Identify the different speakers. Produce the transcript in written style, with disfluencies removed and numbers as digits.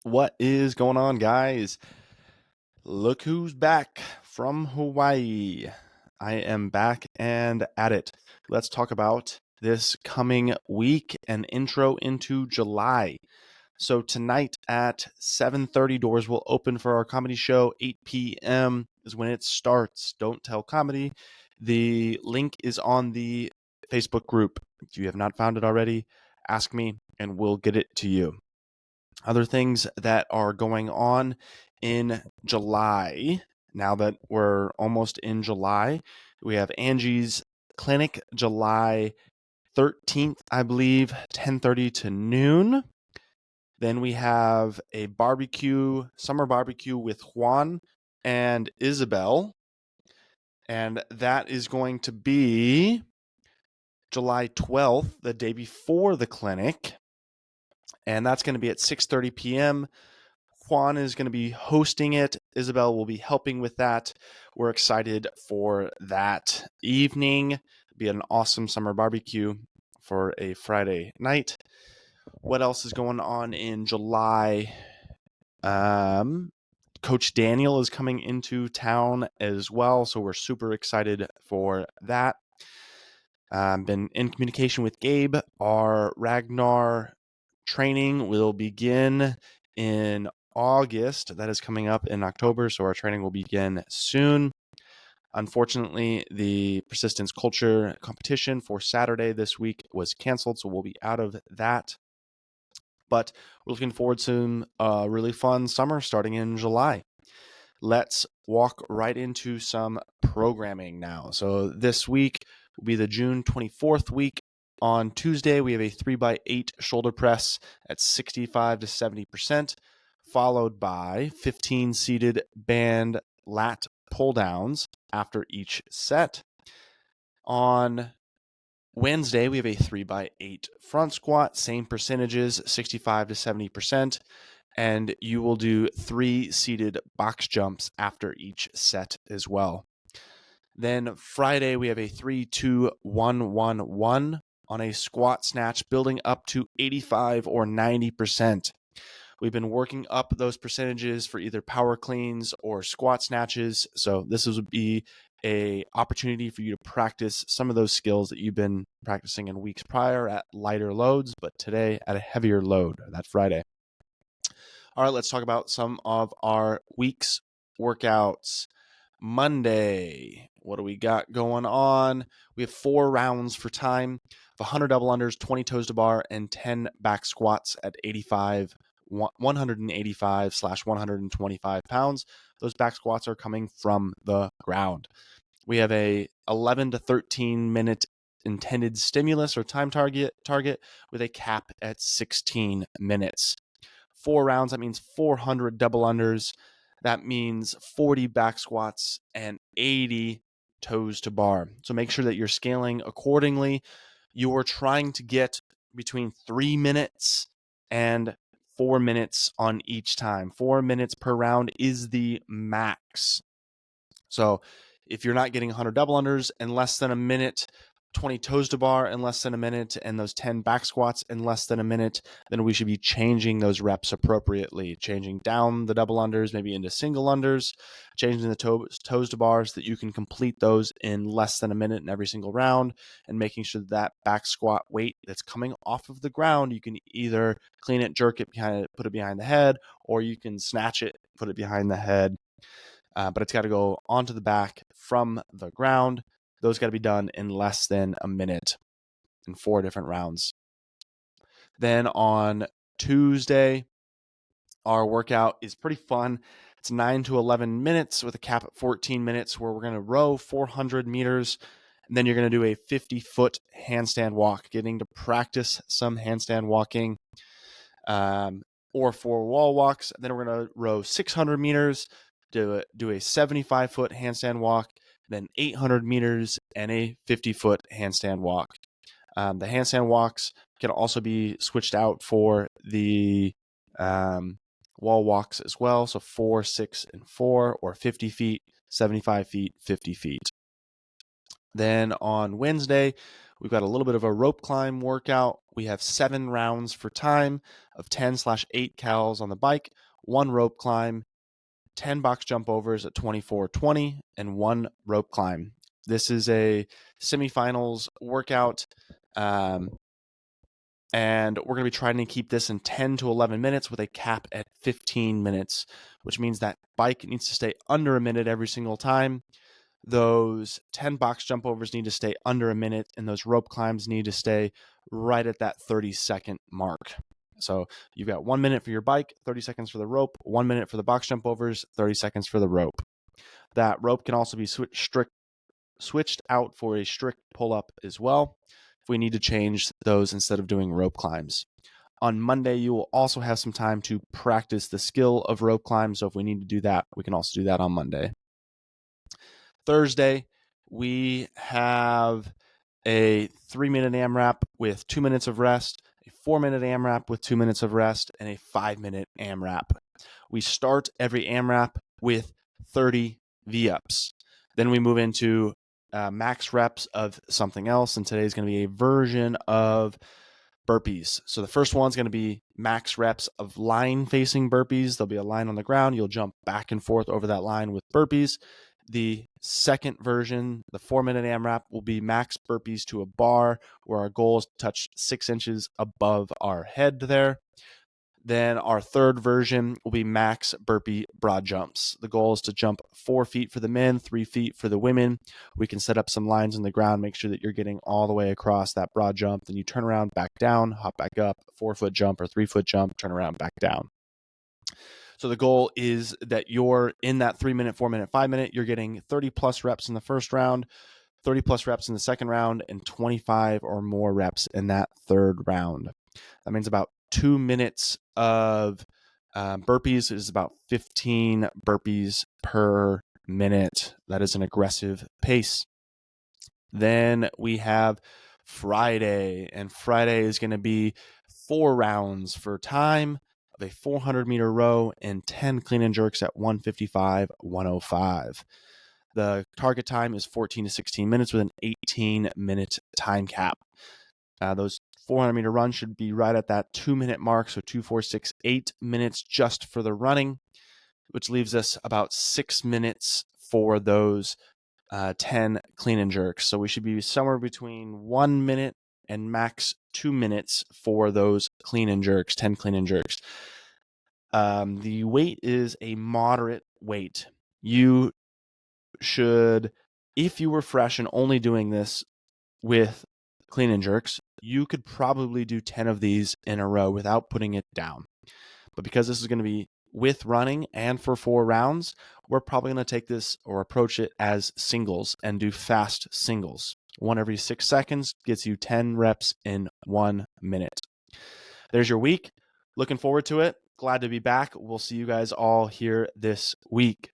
Speaker 1: What is going on, guys? Look who's back from Hawaii. I am back and at it. Let's talk about this coming week and intro into July. So tonight at 7:30, doors will open for our comedy show. 8 p.m. is when it starts. Don't Tell Comedy. The link is on the Facebook group. If you have not found it already, ask me and we'll get it to you. Other things that are going on in July, now that we're almost in July, we have Angie's clinic July 13th, I believe, 10:30 to noon. Then we have a barbecue, summer barbecue with Juan and Isabel. And that is going to be July 12th, the day before the clinic. And that's going to be at 6:30 p.m. Juan is going to be hosting it. Isabel will be helping with that. We're excited for that evening. It'll be an awesome summer barbecue for a Friday night. What else is going on in July? Coach Daniel is coming into town as well, so we're super excited for that. Been in communication with Gabe. Our Ragnar training will begin in August. That is coming up in October, so our training will begin soon. Unfortunately, the persistence culture competition for Saturday this week was canceled, so we'll be out of that. But we're looking forward to a really fun summer starting in July. Let's walk right into some programming now. So this week will be the June 24th week. On Tuesday, we have a 3x8 shoulder press at 65 to 70%, followed by 15 seated band lat pull downs after each set. On Wednesday, we have a 3x8 front squat, same percentages, 65 to 70%, and you will do 3 seated box jumps after each set as well. Then Friday, we have a 3-2-1-1-1 on a squat snatch, building up to 85 or 90%. We've been working up those percentages for either power cleans or squat snatches, so this would be a opportunity for you to practice some of those skills that you've been practicing in weeks prior at lighter loads, but today at a heavier load, that Friday. All right, let's talk about some of our week's workouts. Monday, what do we got going on? We have 4 rounds for time of 100 double unders, 20 toes to bar, and 10 back squats at 185/125 pounds. Those back squats are coming from the ground. We have a 11 to 13 minute intended stimulus or time target with a cap at 16 minutes. 4 rounds, that means 400 double unders. That means 40 back squats and 80 toes to bar. So make sure that you're scaling accordingly. You are trying to get between 3 minutes and 4 minutes on each time. 4 minutes per round is the max. So if you're not getting 100 double unders in less than a minute, 20 toes to bar in less than a minute, and those 10 back squats in less than a minute, then we should be changing those reps appropriately, changing down the double unders, maybe into single unders, changing the toes to bars so that you can complete those in less than a minute in every single round, and making sure that back squat weight that's coming off of the ground, you can either clean it, jerk it behind it, put it behind the head, or you can snatch it, put it behind the head. But it's got to go onto the back from the ground. Those got to be done in less than a minute in 4 different rounds. Then on Tuesday, our workout is pretty fun. It's 9 to 11 minutes with a cap at 14 minutes where we're going to row 400 meters. And then you're going to do a 50-foot handstand walk, getting to practice some handstand walking or 4 wall walks. Then we're going to row 600 meters, do a 75-foot handstand walk, then 800 meters and a 50-foot handstand walk. The handstand walks can also be switched out for the wall walks as well. So 4, 6, and 4, or 50 feet, 75 feet, 50 feet. Then on Wednesday, We've got a little bit of a rope climb workout. We have 7 rounds for time of 10/8 cals on the bike, 1 rope climb, 10 box jump overs at 24:20, and 1 rope climb. This is a semifinals workout, and we're going to be trying to keep this in 10 to 11 minutes with a cap at 15 minutes, which means that bike needs to stay under a minute every single time. Those 10 box jump overs need to stay under a minute, and those rope climbs need to stay right at that 30-second mark. So you've got 1 minute for your bike, 30 seconds for the rope, 1 minute for the box jump overs, 30 seconds for the rope. That rope can also be switched out for a strict pull-up as well if we need to change those instead of doing rope climbs. On Monday, you will also have some time to practice the skill of rope climbs, so if we need to do that, we can also do that on Monday. Thursday, we have a 3-minute AMRAP with 2 minutes of rest, a 4-minute AMRAP with 2 minutes of rest, and a 5-minute AMRAP. We start every AMRAP with 30 V-ups. Then we move into max reps of something else, and today is going to be a version of burpees. So the first one's going to be max reps of line-facing burpees. There'll be a line on the ground. You'll jump back and forth over that line with burpees. The second version, the 4-minute AMRAP, will be max burpees to a bar, where our goal is to touch 6 inches above our head there. Then our third version will be max burpee broad jumps. The goal is to jump 4 feet for the men, 3 feet for the women. We can set up some lines on the ground, make sure that you're getting all the way across that broad jump. Then you turn around, back down, hop back up, 4-foot jump or 3-foot jump, turn around, back down. So the goal is that you're in that 3-minute, 4-minute, 5-minute, you're getting 30 plus reps in the first round, 30 plus reps in the second round, and 25 or more reps in that third round. That means about 2 minutes of burpees is about 15 burpees per minute. That is an aggressive pace. Then we have Friday, and Friday is going to be 4 rounds for time of a 400-meter row and 10 clean and jerks at 155, 105. The target time is 14 to 16 minutes with an 18-minute time cap. Those 400-meter runs should be right at that 2-minute mark, so 2, 4, 6, 8 minutes just for the running, which leaves us about 6 minutes for those 10 clean and jerks. So we should be somewhere between 1 minute and max 2 minutes for those clean and jerks, 10 clean and jerks. The weight is a moderate weight. You should, if you were fresh and only doing this with clean and jerks, you could probably do 10 of these in a row without putting it down. But because this is going to be with running and for 4 rounds, we're probably going to take this or approach it as singles and do fast singles. 1 every 6 seconds gets you 10 reps in 1 minute. There's your week. Looking forward to it. Glad to be back. We'll see you guys all here this week.